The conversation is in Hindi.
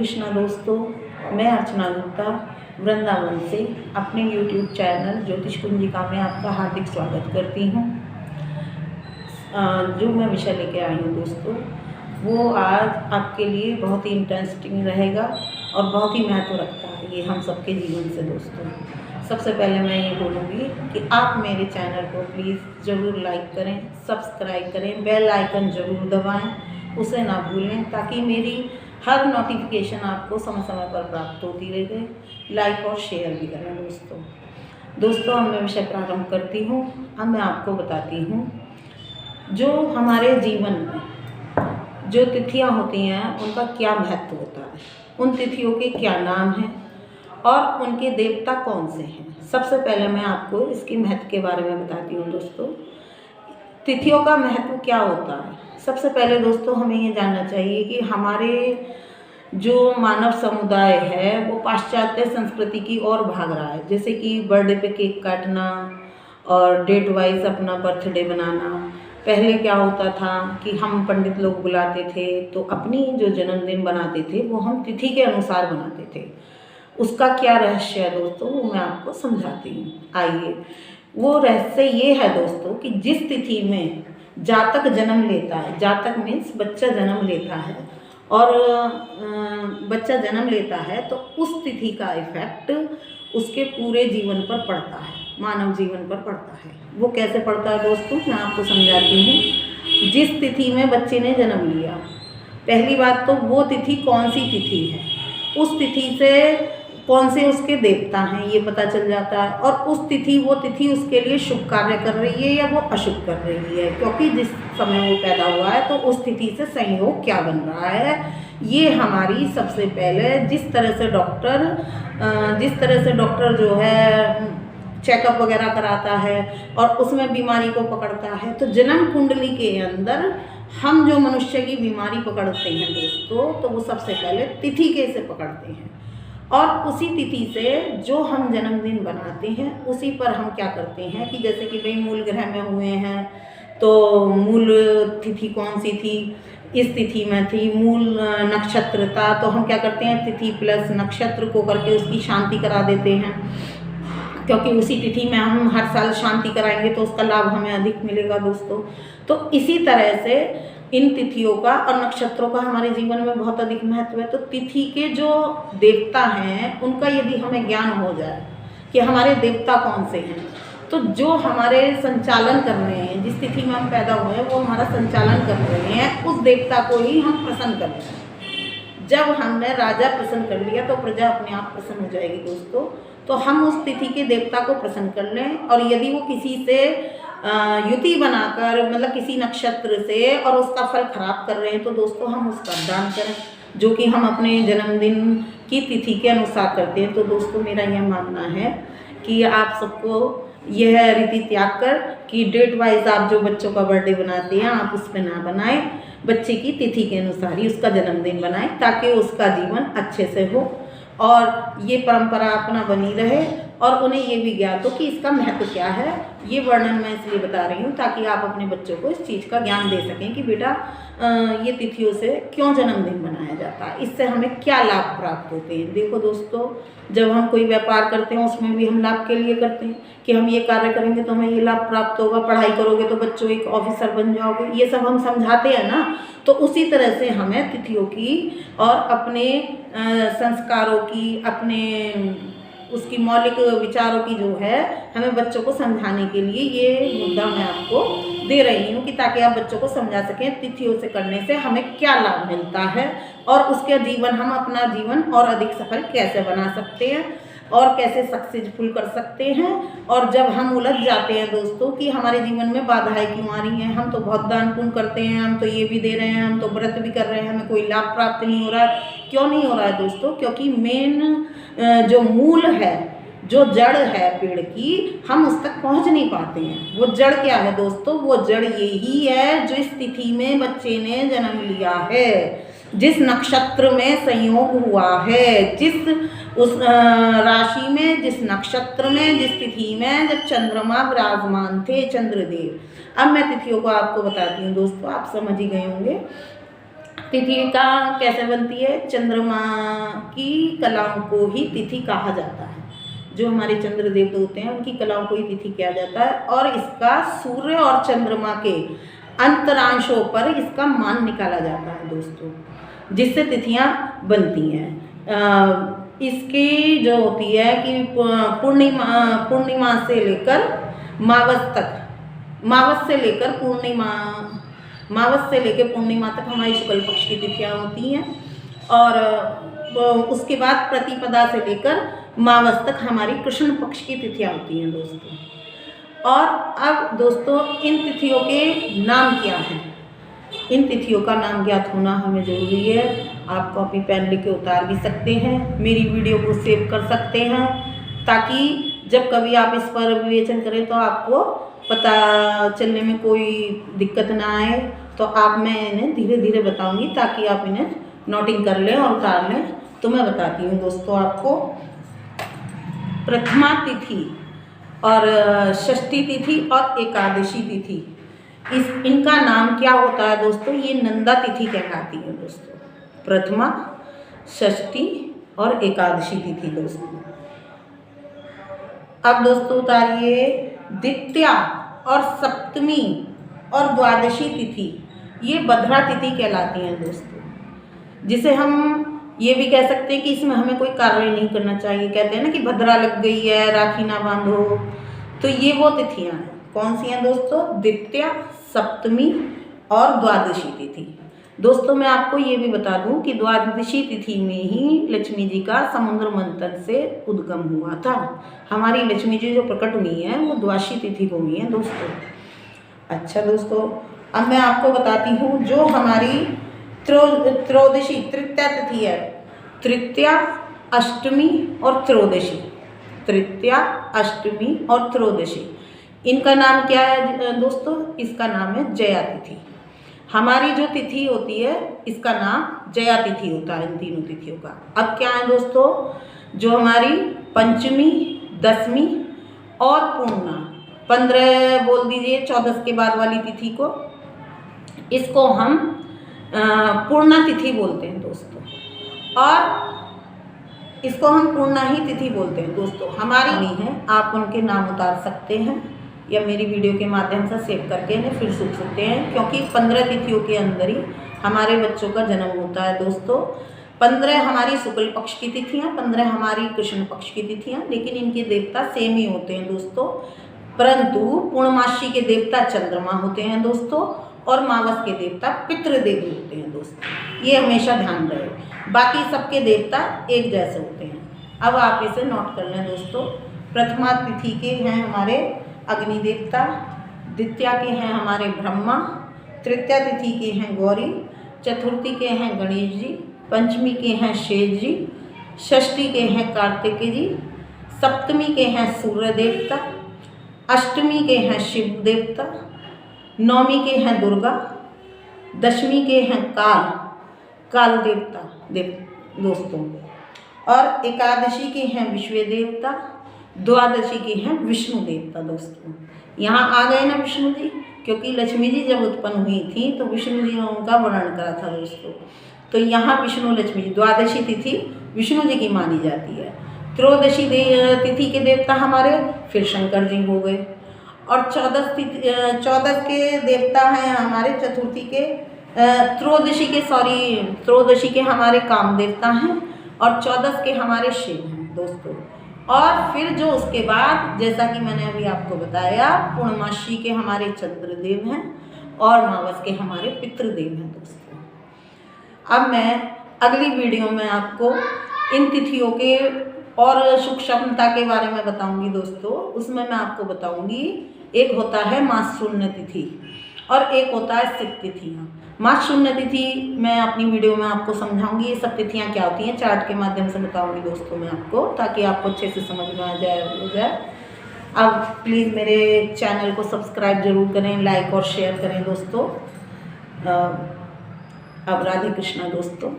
कृष्णा दोस्तों, मैं अर्चना गुप्ता वृंदावन से अपने YouTube चैनल ज्योतिष कुंजिका में आपका हार्दिक स्वागत करती हूँ। जो मैं विषय लेके आई हूँ दोस्तों, वो आज आपके लिए बहुत ही इंटरेस्टिंग रहेगा और बहुत ही महत्व रखता है ये हम सबके जीवन से। दोस्तों, सबसे पहले मैं ये बोलूँगी कि आप मेरे चैनल को प्लीज़ ज़रूर लाइक करें, सब्सक्राइब करें, बेल आइकन ज़रूर दबाएं, उसे ना भूलें ताकि मेरी हर नोटिफिकेशन आपको समय समय पर प्राप्त होती रहे। लाइक और शेयर भी करें दोस्तों। अब मैं विषय प्रारंभ करती हूँ। अब मैं आपको बताती हूँ जो हमारे जीवन में जो तिथियाँ होती हैं उनका क्या महत्व होता है, उन तिथियों के क्या नाम हैं और उनके देवता कौन से हैं। सबसे पहले मैं आपको इसके महत्व के बारे में बताती हूँ दोस्तों। तिथियों का महत्व क्या होता है। सबसे पहले दोस्तों हमें ये जानना चाहिए कि हमारे जो मानव समुदाय है वो पाश्चात्य संस्कृति की ओर भाग रहा है, जैसे कि बर्थडे पे केक काटना और डेट वाइज अपना बर्थडे बनाना। पहले क्या होता था कि हम पंडित लोग बुलाते थे तो अपनी जो जन्मदिन बनाते थे वो हम तिथि के अनुसार बनाते थे। उसका क्या रहस्य है दोस्तों, वो मैं आपको समझाती हूँ। आइए, वो रहस्य ये है दोस्तों कि जिस तिथि में जातक जन्म लेता है, जातक मीन्स बच्चा जन्म लेता है, और बच्चा जन्म लेता है तो उस तिथि का इफेक्ट उसके पूरे जीवन पर पड़ता है, मानव जीवन पर पड़ता है। वो कैसे पड़ता है दोस्तों, मैं आपको समझाती हूँ। जिस तिथि में बच्चे ने जन्म लिया, पहली बात तो वो तिथि कौन सी तिथि है, उस तिथि से कौन से उसके देवता हैं ये पता चल जाता है, और उस तिथि वो तिथि उसके लिए शुभ कार्य कर रही है या वो अशुभ कर रही है, क्योंकि जिस समय वो पैदा हुआ है तो उस तिथि से संयोग क्या बन रहा है। ये हमारी सबसे पहले जिस तरह से डॉक्टर जो है चेकअप वगैरह कराता है और उसमें बीमारी को पकड़ता है, तो जन्म कुंडली के अंदर हम जो मनुष्य की बीमारी पकड़ते हैं दोस्तों, तो वो सबसे पहले तिथि के से पकड़ते हैं, और उसी तिथि से जो हम जन्मदिन बनाते हैं उसी पर हम क्या करते हैं कि जैसे कि भाई मूल ग्रह में हुए हैं तो मूल तिथि कौन सी थी, इस तिथि में थी, मूल नक्षत्र था, तो हम क्या करते हैं तिथि प्लस नक्षत्र को करके उसकी शांति करा देते हैं, क्योंकि उसी तिथि में हम हर साल शांति कराएंगे तो उसका लाभ हमें अधिक मिलेगा दोस्तों। तो इसी तरह से इन तिथियों का और नक्षत्रों का हमारे जीवन में बहुत अधिक महत्व है। तो तिथि के जो देवता हैं उनका यदि हमें ज्ञान हो जाए कि हमारे देवता कौन से हैं, तो जो हमारे संचालन कर रहे हैं, जिस तिथि में हम पैदा हुए हैं वो हमारा संचालन कर रहे हैं, उस देवता को ही हम प्रसन्न कर रहे हैं। जब हमने राजा प्रसन्न कर लिया तो प्रजा अपने आप प्रसन्न हो जाएगी दोस्तों। तो हम उस तिथि के देवता को प्रसन्न कर लें, और यदि वो किसी से युति बनाकर मतलब किसी नक्षत्र से और उसका फल खराब कर रहे हैं तो दोस्तों हम उसका दान करें, जो कि हम अपने जन्मदिन की तिथि के अनुसार करते हैं। तो दोस्तों मेरा यह मानना है कि आप सबको यह रीति त्याग कर कि डेट वाइज आप जो बच्चों का बर्थडे बनाते हैं आप उस पर ना बनाएं, बच्चे की तिथि के अनुसार ही उसका जन्मदिन बनाएं ताकि उसका जीवन अच्छे से हो और ये परंपरा अपना बनी रहे, और उन्हें ये भी ज्ञात हो कि इसका महत्व क्या है। ये वर्णन मैं इसलिए बता रही हूँ ताकि आप अपने बच्चों को इस चीज़ का ज्ञान दे सकें कि बेटा ये तिथियों से क्यों जन्मदिन मनाया जाता है, इससे हमें क्या लाभ प्राप्त होते हैं। देखो दोस्तों, जब हम कोई व्यापार करते हैं उसमें भी हम लाभ के लिए करते हैं कि हम ये कार्य करेंगे तो हमें ये लाभ प्राप्त होगा, पढ़ाई करोगे तो बच्चों एक ऑफिसर बन जाओगे, ये सब हम समझाते हैं ना। तो उसी तरह से हमें तिथियों की और अपने संस्कारों की, अपने उसकी मौलिक विचारों की जो है हमें बच्चों को समझाने के लिए ये मुद्दा मैं आपको दे रही हूँ कि ताकि आप बच्चों को समझा सकें तिथियों से करने से हमें क्या लाभ मिलता है और उसके जीवन हम अपना जीवन और अधिक सफल कैसे बना सकते हैं और कैसे सक्सेसफुल कर सकते हैं। और जब हम उलझ जाते हैं दोस्तों कि हमारे जीवन में बाधाएं क्यों आ रही हैं, हम तो बहुत दान पुण्य करते हैं, हम तो ये भी दे रहे हैं, हम तो व्रत भी कर रहे हैं, हमें कोई लाभ प्राप्त नहीं हो रहा है। क्यों नहीं हो रहा है दोस्तों, क्योंकि मेन जो मूल है, जो जड़ है पेड़ की, हम उस तक पहुंच नहीं पाते हैं। वो जड़ क्या है दोस्तों, वो जड़ यही है जो इस तिथि में बच्चे ने जन्म लिया है, जिस नक्षत्र में संयोग हुआ है, जिस उस राशि में, जिस नक्षत्र में, जिस तिथि में जब चंद्रमा विराजमान थे, चंद्रदेव। अब मैं तिथियों को आपको बताती हूँ दोस्तों, आप समझ ही गए होंगे। तिथि का कैसे बनती है? चंद्रमा की कलाओं को ही तिथि कहा जाता है। जो हमारे चंद्रदेव होते हैं उनकी कलाओं को ही तिथि किया जाता है और इसका सूर्य और चंद्रमा के अंतरांशों पर इसका मान निकाला जाता है दोस्तों, जिससे तिथियां बनती हैं। इसकी जो होती है कि पूर्णिमा से लेकर मावस तक, मावस से लेकर पूर्णिमा तक हमारी शुक्ल पक्ष की तिथियां होती हैं और उसके बाद प्रतिपदा से लेकर मावस तक हमारी कृष्ण पक्ष की तिथियां होती हैं दोस्तों। और अब दोस्तों इन तिथियों के नाम क्या हैं? इन तिथियों का नाम ज्ञात होना हमें ज़रूरी है। आप कॉपी पेन लेके उतार भी सकते हैं, मेरी वीडियो को सेव कर सकते हैं, ताकि जब कभी आप इस पर विवेचन करें तो आपको पता चलने में कोई दिक्कत ना आए। तो मैं इन्हें धीरे धीरे बताऊंगी ताकि आप इन्हें नोटिंग कर लें और उतार लें। तो मैं बताती हूँ दोस्तों आपको। प्रथमा तिथि और षष्ठी तिथि और एकादशी तिथि, इनका नाम क्या होता है दोस्तों? ये नंदा तिथि कहलाती है दोस्तों। प्रथमा, षष्ठी और एकादशी तिथि दोस्तों। अब दोस्तों उतारिए द्वितीया और सप्तमी और द्वादशी तिथि, ये भद्रा तिथि कहलाती हैं दोस्तों, जिसे हम ये भी कह सकते हैं कि इसमें हमें कोई कार्य नहीं करना चाहिए। कहते हैं ना कि भद्रा लग गई है राखी ना बांधो, तो ये वो तिथियां हैं। कौन सी हैं दोस्तों? द्वितीया, सप्तमी और द्वादशी तिथि। दोस्तों मैं आपको ये भी बता दूं कि द्वादशी तिथि में ही लक्ष्मी जी का समुद्र मंथन से उद्गम हुआ था। हमारी लक्ष्मी जी जो प्रकट हुई हैं वो द्वादशी तिथि को हुई हैं दोस्तों। अच्छा दोस्तों, अब मैं आपको बताती हूँ जो हमारी त्रयोदशी तृतीया तिथि है। तृतीया, अष्टमी और त्रयोदशी, तृतीया, अष्टमी और त्रयोदशी, इनका नाम क्या है दोस्तों? इसका नाम है जया तिथि। हमारी जो तिथि होती है इसका नाम जया तिथि होता है इन तीनों तिथियों का। अब क्या है दोस्तों? जो हमारी पंचमी, दसवीं और पूर्णा, 15 बोल दीजिए 14 के बाद वाली तिथि को, इसको हम पूर्णा तिथि बोलते हैं दोस्तों, और इसको हम पूर्णा ही तिथि बोलते हैं दोस्तों। हमारी नहीं है, आप उनके नाम उतार सकते हैं या मेरी वीडियो के माध्यम से सेव करके इन्हें फिर सुन सकते हैं, क्योंकि 15 तिथियों के अंदर ही हमारे बच्चों का जन्म होता है दोस्तों। 15 हमारी शुक्ल पक्ष की तिथियाँ, 15 हमारी कृष्ण पक्ष की तिथियाँ, लेकिन इनके देवता सेम ही होते हैं दोस्तों, परंतु पूर्णमासी के देवता चंद्रमा होते हैं दोस्तों और मावस के देवता पितृदेव होते हैं दोस्तों। ये हमेशा ध्यान रहे, बाकी सबके देवता एक जैसे होते हैं। अब आप इसे नोट कर लें दोस्तों। प्रथमा तिथि के हैं हमारे अग्नि देवता, द्वितीया के हैं हमारे ब्रह्मा, तृतीया तिथि के हैं गौरी, चतुर्थी के हैं गणेश जी, पंचमी के हैं शेष जी, षष्ठी के हैं कार्तिकेय जी, सप्तमी के हैं सूर्य देवता, अष्टमी के हैं शिव देवता, नौमी के हैं दुर्गा, दशमी के हैं काल देवता दोस्तों, और एकादशी के हैं विश्व देवता, द्वादशी के हैं विष्णु देवता दोस्तों। यहाँ आ गए ना विष्णु जी, क्योंकि लक्ष्मी जी जब उत्पन्न हुई थी तो विष्णु जी ने उनका वर्णन करा था दोस्तों। तो यहाँ विष्णु लक्ष्मी जी, द्वादशी तिथि विष्णु जी की मानी जाती है। त्रयोदशी तिथि के देवता हमारे फिर शंकर जी हो गए, और 14 के देवता हैं हमारे चतुर्थी के, त्रयोदशी के हमारे काम देवता हैं, और 14 के हमारे शिव हैं दोस्तों। और फिर जो उसके बाद, जैसा कि मैंने अभी आपको बताया, पूर्णमासी के हमारे चंद्रदेव हैं और मावस के हमारे पितृदेव हैं दोस्तों। अब मैं अगली वीडियो में आपको इन तिथियों के और सूक्ष्मता के बारे में बताऊंगी दोस्तों। उसमें मैं आपको बताऊंगी, एक होता है मास शून्य तिथि और एक होता है सिद्ध तिथियाँ। मास शून्य तिथि मैं अपनी वीडियो में आपको समझाऊंगी, ये सब तिथियाँ क्या होती हैं, चार्ट के माध्यम से बताऊंगी दोस्तों मैं आपको, ताकि आपको अच्छे से समझ में आ जाए। अब प्लीज़ मेरे चैनल को सब्सक्राइब जरूर करें, लाइक और शेयर करें दोस्तों। अब राधे कृष्णा दोस्तों।